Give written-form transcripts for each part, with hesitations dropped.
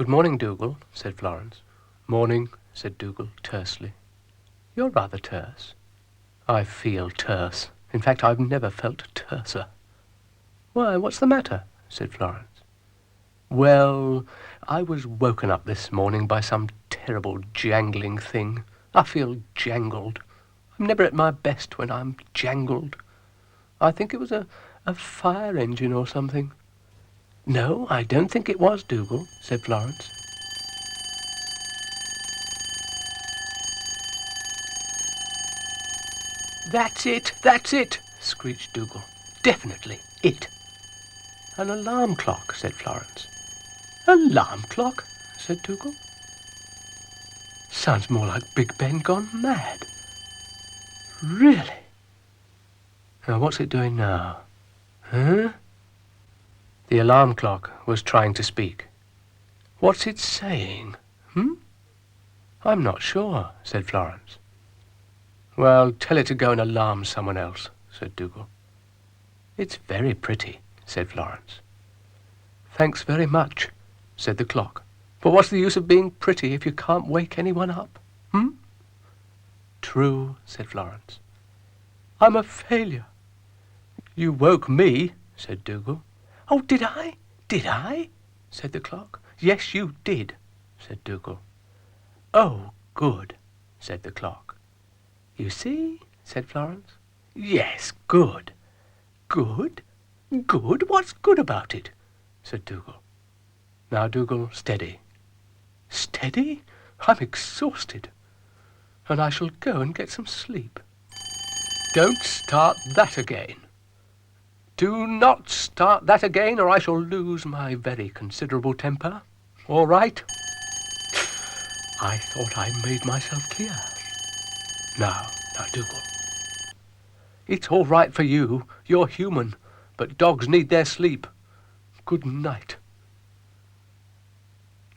Good morning, Dougal, said Florence. Morning, said Dougal, tersely. You're rather terse. I feel terse. In fact, I've never felt terser. Why, what's the matter? Said Florence. Well, I was woken up this morning by some terrible jangling thing. I feel jangled. I'm never at my best when I'm jangled. I think it was a fire engine or something. No, I don't think it was, Dougal, said Florence. That's it, screeched Dougal. Definitely, it. An alarm clock, said Florence. Alarm clock, said Dougal. Sounds more like Big Ben gone mad. Really? Now, what's it doing now? Huh? The alarm clock was trying to speak. What's it saying? I'm not sure, said Florence. Well, tell it to go and alarm someone else, said Dougal. It's very pretty, said Florence. Thanks very much, said the clock. But what's the use of being pretty if you can't wake anyone up? True, said Florence. I'm a failure. You woke me, said Dougal. Oh, did I? Did I? Said the clock. Yes, you did, said Dougal. Oh, good, said the clock. You see, said Florence. Yes, good. Good? Good? What's good about it? Said Dougal. Now, Dougal, steady. Steady? I'm exhausted. And I shall go and get some sleep. Don't start that again. Do not start that again, or I shall lose my very considerable temper. All right? I thought I made myself clear. Now, Dougal. It's all right for you. You're human. But dogs need their sleep. Good night.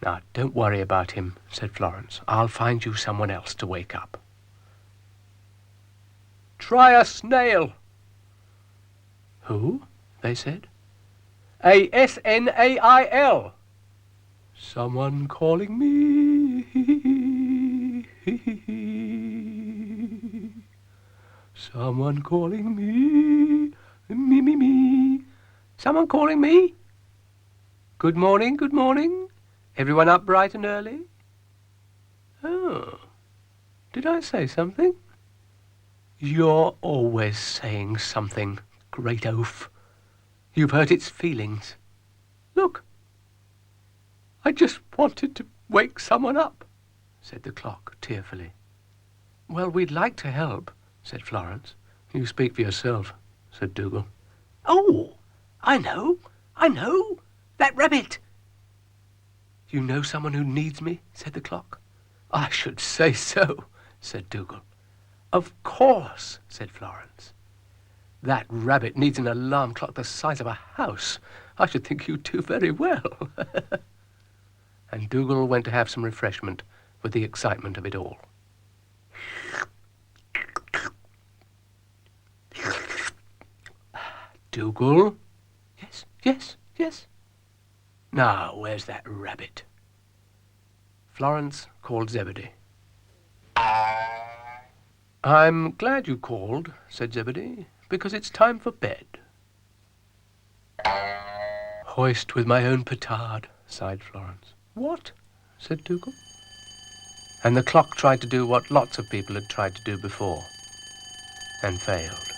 Now, don't worry about him, said Florence. I'll find you someone else to wake up. Try a snail. Who? They said. A-S-N-A-I-L. Someone calling me. Someone calling me. Me. Someone calling me. Good morning, good morning. Everyone up bright and early? Oh, did I say something? You're always saying something, great oaf. You've hurt its feelings. Look, I just wanted to wake someone up, said the clock tearfully. Well, we'd like to help, said Florence. You speak for yourself, said Dougal. Oh, I know. That rabbit. You know someone who needs me, said the clock. I should say so, said Dougal. Of course, said Florence. That rabbit needs an alarm clock the size of a house. I should think you'd do very well. And Dougal went to have some refreshment with the excitement of it all. Dougal? Yes. Now, where's that rabbit? Florence called Zebedee. I'm glad you called, said Zebedee, because it's time for bed. Hoist with my own petard, sighed Florence. What? Said Dougal. And the clock tried to do what lots of people had tried to do before, and failed.